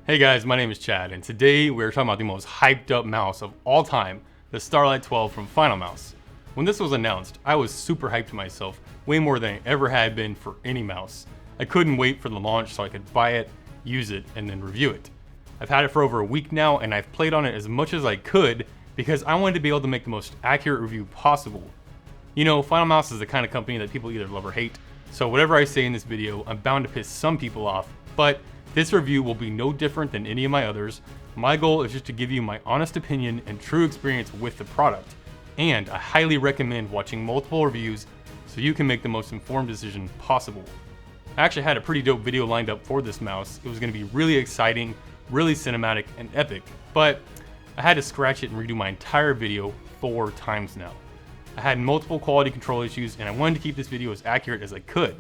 Hey guys, my name is Chad, and today we're talking about the most hyped up mouse of all time, the Starlight 12 from Finalmouse. When this was announced, I was super hyped myself, way more than I ever had been for any mouse. I couldn't wait for the launch so I could buy it, use it, and then review it. I've had it for over a week now, and I've played on it as much as I could because I wanted to be able to make the most accurate review possible. You know, Finalmouse is the kind of company that people either love or hate, so whatever I say in this video, I'm bound to piss some people off, but this review will be no different than any of my others. My goal is just to give you my honest opinion and true experience with the product. And I highly recommend watching multiple reviews so you can make the most informed decision possible. I actually had a pretty dope video lined up for this mouse. It was going to be really exciting, really cinematic, and epic. But I had to scratch it and redo my entire video 4 times now. I had multiple quality control issues and I wanted to keep this video as accurate as I could.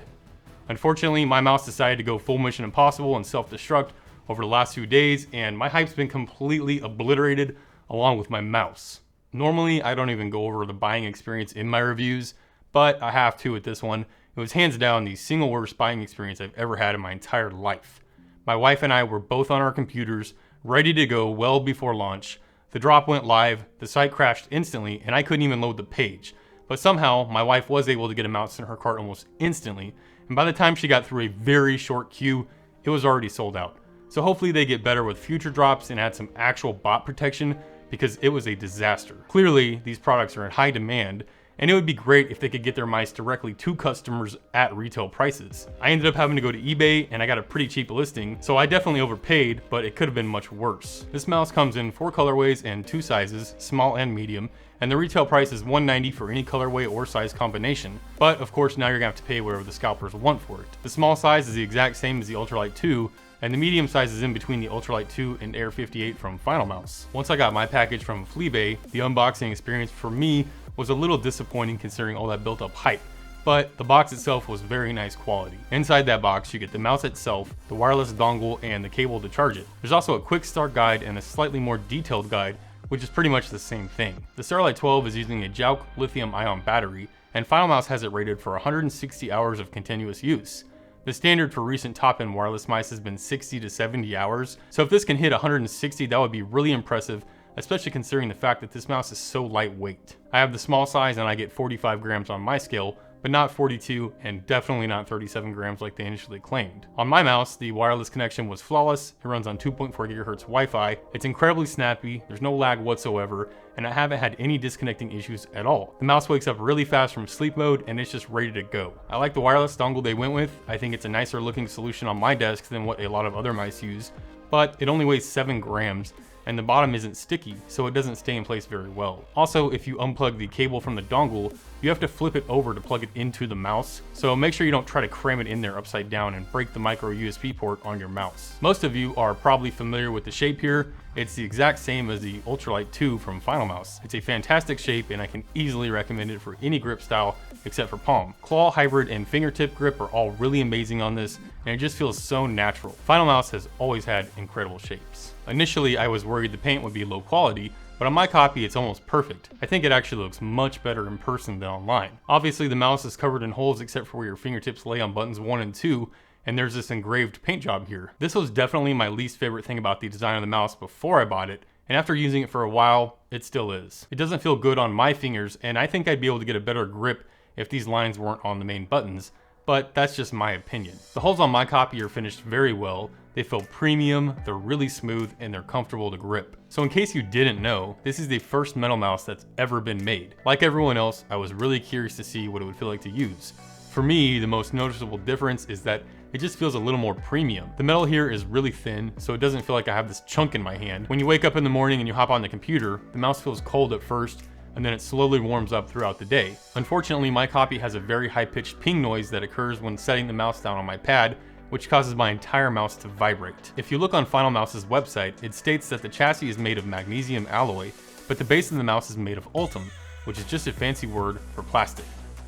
Unfortunately, my mouse decided to go full Mission Impossible and self-destruct over the last few days, and my hype's been completely obliterated along with my mouse. Normally, I don't even go over the buying experience in my reviews, but I have to with this one. It was hands down the single worst buying experience I've ever had in my entire life. My wife and I were both on our computers, ready to go well before launch. The drop went live, the site crashed instantly, and I couldn't even load the page. But somehow, my wife was able to get a mouse in her cart almost instantly, and by the time she got through a very short queue, it was already sold out. So hopefully they get better with future drops and add some actual bot protection, because it was a disaster. Clearly, these products are in high demand, and it would be great if they could get their mice directly to customers at retail prices. I ended up having to go to eBay, and I got a pretty cheap listing, so I definitely overpaid, but it could have been much worse. This mouse comes in 4 colorways and 2 sizes, small and medium, and the retail price is $190 for any colorway or size combination. But of course, now you're gonna have to pay whatever the scalpers want for it. The small size is the exact same as the Ultralight 2, and the medium size is in between the Ultralight 2 and Air 58 from Finalmouse. Once I got my package from Fleabay, the unboxing experience for me was a little disappointing considering all that built up hype, but the box itself was very nice quality. Inside that box, you get the mouse itself, the wireless dongle, and the cable to charge it. There's also a quick start guide and a slightly more detailed guide, which is pretty much the same thing. The Starlight 12 is using a JALC lithium-ion battery, and Finalmouse has it rated for 160 hours of continuous use. The standard for recent top-end wireless mice has been 60 to 70 hours, so if this can hit 160, that would be really impressive, especially considering the fact that this mouse is so lightweight. I have the small size and I get 45 grams on my scale, but not 42 and definitely not 37 grams like they initially claimed. On my mouse, the wireless connection was flawless. It runs on 2.4 GHz Wi-Fi. It's incredibly snappy, there's no lag whatsoever, and I haven't had any disconnecting issues at all. The mouse wakes up really fast from sleep mode and it's just ready to go. I like the wireless dongle they went with. I think it's a nicer looking solution on my desk than what a lot of other mice use, but it only weighs 7 grams. And the bottom isn't sticky, so it doesn't stay in place very well. Also, if you unplug the cable from the dongle, you have to flip it over to plug it into the mouse, so make sure you don't try to cram it in there upside down and break the micro USB port on your mouse. Most of you are probably familiar with the shape here. It's the exact same as the Ultralight 2 from Finalmouse. It's a fantastic shape and I can easily recommend it for any grip style except for palm. Claw, hybrid, and fingertip grip are all really amazing on this, and it just feels so natural. Finalmouse has always had incredible shapes. Initially, I was worried the paint would be low quality, but on my copy it's almost perfect. I think it actually looks much better in person than online. Obviously the mouse is covered in holes except for where your fingertips lay on buttons 1 and 2, and there's this engraved paint job here. This was definitely my least favorite thing about the design of the mouse before I bought it, and after using it for a while, it still is. It doesn't feel good on my fingers, and I think I'd be able to get a better grip if these lines weren't on the main buttons, but that's just my opinion. The holes on my copy are finished very well. They feel premium, they're really smooth, and they're comfortable to grip. So in case you didn't know, this is the first metal mouse that's ever been made. Like everyone else, I was really curious to see what it would feel like to use. For me, the most noticeable difference is that it just feels a little more premium. The metal here is really thin, so it doesn't feel like I have this chunk in my hand. When you wake up in the morning and you hop on the computer, the mouse feels cold at first, and then it slowly warms up throughout the day. Unfortunately, my copy has a very high-pitched ping noise that occurs when setting the mouse down on my pad, which causes my entire mouse to vibrate. If you look on Finalmouse's website, it states that the chassis is made of magnesium alloy, but the base of the mouse is made of ultem, which is just a fancy word for plastic.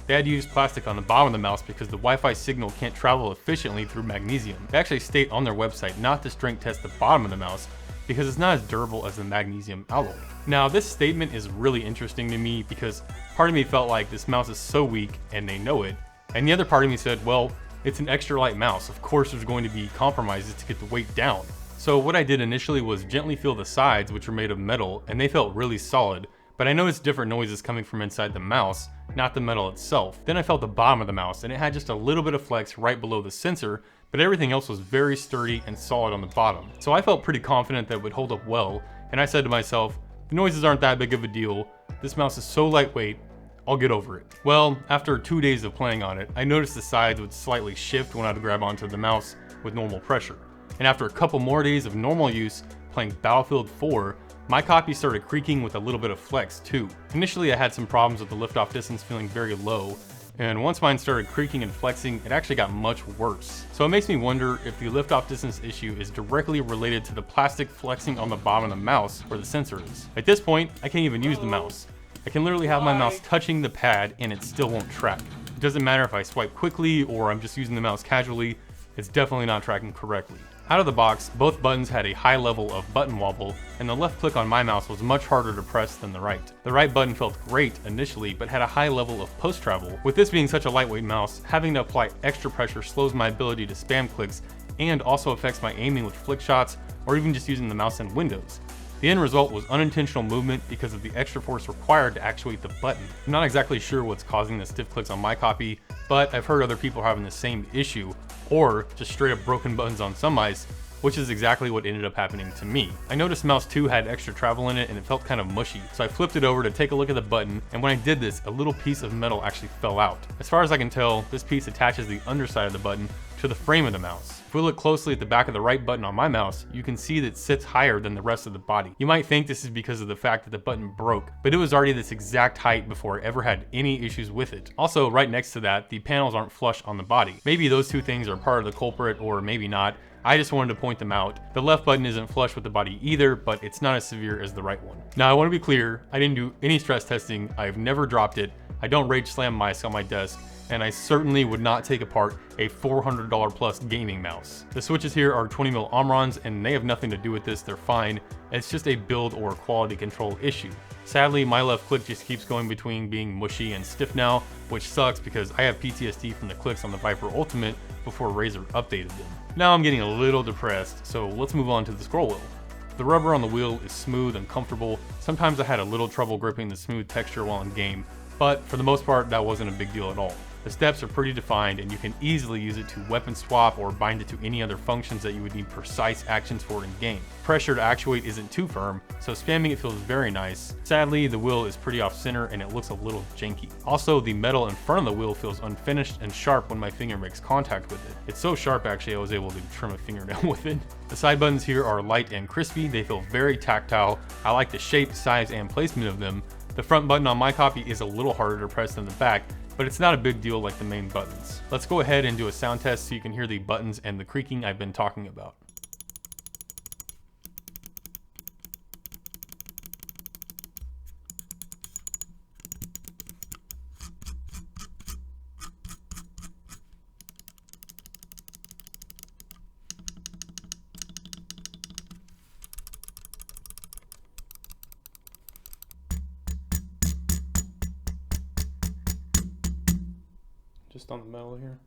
They had to use plastic on the bottom of the mouse because the Wi-Fi signal can't travel efficiently through magnesium. They actually state on their website not to strength test the bottom of the mouse because it's not as durable as the magnesium alloy. Now, this statement is really interesting to me because part of me felt like this mouse is so weak and they know it, and the other part of me said, well, it's an extra light mouse. Of course there's going to be compromises to get the weight down. So what I did initially was gently feel the sides, which were made of metal, and they felt really solid, but I noticed different noises coming from inside the mouse, not the metal itself. Then I felt the bottom of the mouse, and it had just a little bit of flex right below the sensor, but everything else was very sturdy and solid on the bottom. So I felt pretty confident that it would hold up well, and I said to myself, the noises aren't that big of a deal, this mouse is so lightweight, I'll get over it. Well, after 2 days of playing on it, I noticed the sides would slightly shift when I'd grab onto the mouse with normal pressure. And after a couple more days of normal use, playing Battlefield 4, my copy started creaking with a little bit of flex too. Initially I had some problems with the liftoff distance feeling very low, and once mine started creaking and flexing, it actually got much worse. So it makes me wonder if the liftoff distance issue is directly related to the plastic flexing on the bottom of the mouse where the sensor is. At this point, I can't even use the mouse. I can literally have my mouse touching the pad and it still won't track. It doesn't matter if I swipe quickly or I'm just using the mouse casually, it's definitely not tracking correctly. Out of the box, both buttons had a high level of button wobble, and the left click on my mouse was much harder to press than the right. The right button felt great initially, but had a high level of post travel. With this being such a lightweight mouse, having to apply extra pressure slows my ability to spam clicks, and also affects my aiming with flick shots, or even just using the mouse in Windows. The end result was unintentional movement because of the extra force required to actuate the button. I'm not exactly sure what's causing the stiff clicks on my copy, but I've heard other people having the same issue, or just straight up broken buttons on some mice, which is exactly what ended up happening to me. I noticed mouse 2 had extra travel in it and it felt kind of mushy, so I flipped it over to take a look at the button, and when I did this, a little piece of metal actually fell out. As far as I can tell, this piece attaches the underside of the button to the frame of the mouse. If we look closely at the back of the right button on my mouse, you can see that it sits higher than the rest of the body. You might think this is because of the fact that the button broke, but it was already this exact height before I ever had any issues with it. Also, right next to that, the panels aren't flush on the body. Maybe those two things are part of the culprit, or maybe not. I just wanted to point them out. The left button isn't flush with the body either, but it's not as severe as the right one. Now I want to be clear, I didn't do any stress testing, I've never dropped it, I don't rage slam mice on my desk, and I certainly would not take apart a $400 plus gaming mouse. The switches here are 20mm Omrons, and they have nothing to do with this, they're fine. It's just a build or quality control issue. Sadly, my left click just keeps going between being mushy and stiff now, which sucks because I have PTSD from the clicks on the Viper Ultimate before Razer updated them. Now I'm getting a little depressed, so let's move on to the scroll wheel. The rubber on the wheel is smooth and comfortable. Sometimes I had a little trouble gripping the smooth texture while in game, but for the most part that wasn't a big deal at all. The steps are pretty defined and you can easily use it to weapon swap or bind it to any other functions that you would need precise actions for in game. Pressure to actuate isn't too firm, so spamming it feels very nice. Sadly, the wheel is pretty off center and it looks a little janky. Also, the metal in front of the wheel feels unfinished and sharp when my finger makes contact with it. It's so sharp actually I was able to trim a fingernail with it. The side buttons here are light and crispy, they feel very tactile. I like the shape, size, and placement of them. The front button on my copy is a little harder to press than the back, but it's not a big deal like the main buttons. Let's go ahead and do a sound test so you can hear the buttons and the creaking I've been talking about. Just on the metal here.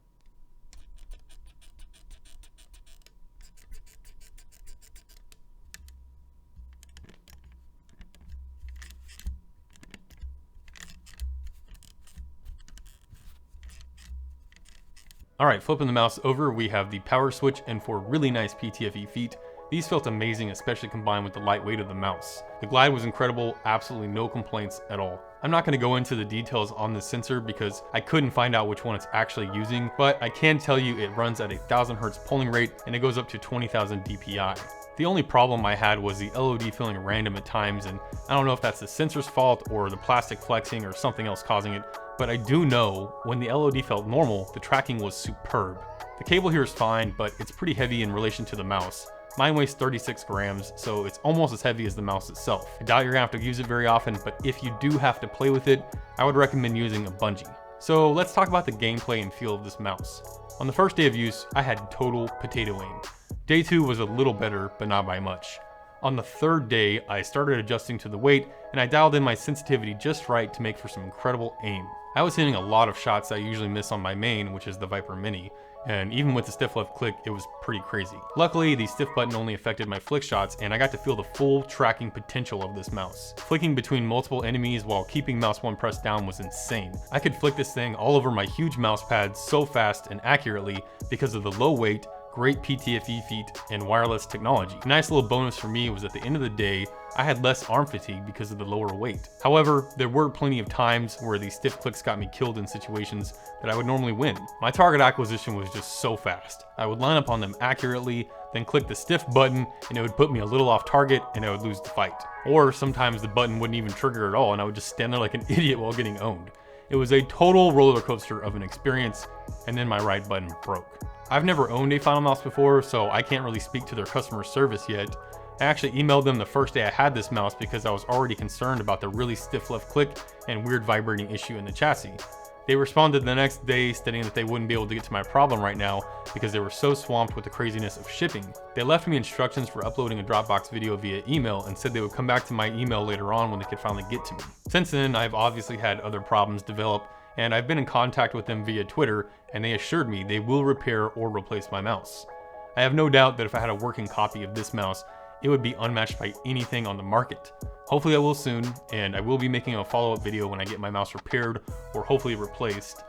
Alright, flipping the mouse over, we have the power switch and 4 really nice PTFE feet. These felt amazing, especially combined with the light weight of the mouse. The glide was incredible, absolutely no complaints at all. I'm not going to go into the details on this sensor because I couldn't find out which one it's actually using, but I can tell you it runs at a 1000 Hz polling rate and it goes up to 20,000 DPI. The only problem I had was the LOD feeling random at times, and I don't know if that's the sensor's fault or the plastic flexing or something else causing it, but I do know when the LOD felt normal, the tracking was superb. The cable here is fine, but it's pretty heavy in relation to the mouse. Mine weighs 36 grams, so it's almost as heavy as the mouse itself. I doubt you're gonna have to use it very often, but if you do have to play with it, I would recommend using a bungee. So let's talk about the gameplay and feel of this mouse. On the first day of use, I had total potato aim. Day 2 was a little better, but not by much. On the third day, I started adjusting to the weight, and I dialed in my sensitivity just right to make for some incredible aim. I was hitting a lot of shots that I usually miss on my main, which is the Viper Mini, and even with the stiff left click, it was pretty crazy. Luckily, the stiff button only affected my flick shots, and I got to feel the full tracking potential of this mouse. Flicking between multiple enemies while keeping mouse 1 pressed down was insane. I could flick this thing all over my huge mouse pad so fast and accurately because of the low weight, great PTFE feet, and wireless technology. A nice little bonus for me was at the end of the day, I had less arm fatigue because of the lower weight. However, there were plenty of times where these stiff clicks got me killed in situations that I would normally win. My target acquisition was just so fast. I would line up on them accurately, then click the stiff button, and it would put me a little off target and I would lose the fight. Or sometimes the button wouldn't even trigger at all and I would just stand there like an idiot while getting owned. It was a total roller coaster of an experience, and then my right button broke. I've never owned a Finalmouse before, so I can't really speak to their customer service yet. I actually emailed them the first day I had this mouse because I was already concerned about the really stiff left click and weird vibrating issue in the chassis. They responded the next day stating that they wouldn't be able to get to my problem right now because they were so swamped with the craziness of shipping. They left me instructions for uploading a Dropbox video via email and said they would come back to my email later on when they could finally get to me. Since then, I've obviously had other problems develop, and I've been in contact with them via Twitter, and they assured me they will repair or replace my mouse. I have no doubt that if I had a working copy of this mouse, it would be unmatched by anything on the market. Hopefully I will soon, and I will be making a follow-up video when I get my mouse repaired or hopefully replaced.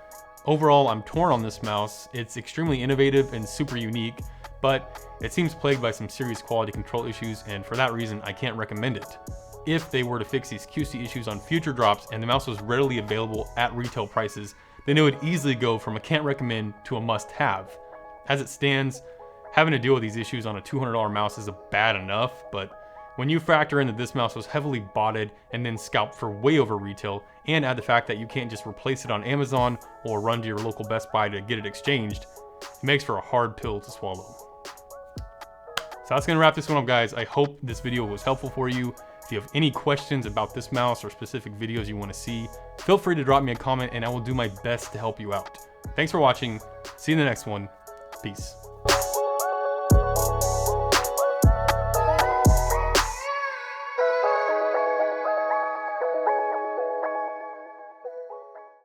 Overall, I'm torn on this mouse. It's extremely innovative and super unique, but it seems plagued by some serious quality control issues, and for that reason, I can't recommend it. If they were to fix these QC issues on future drops and the mouse was readily available at retail prices, then it would easily go from a can't recommend to a must-have. As it stands, having to deal with these issues on a $200 mouse is bad enough, but when you factor in that this mouse was heavily botted and then scalped for way over retail, and add the fact that you can't just replace it on Amazon or run to your local Best Buy to get it exchanged, it makes for a hard pill to swallow. So that's gonna wrap this one up, guys. I hope this video was helpful for you. If you have any questions about this mouse or specific videos you wanna see, feel free to drop me a comment and I will do my best to help you out. Thanks for watching. See you in the next one. Peace.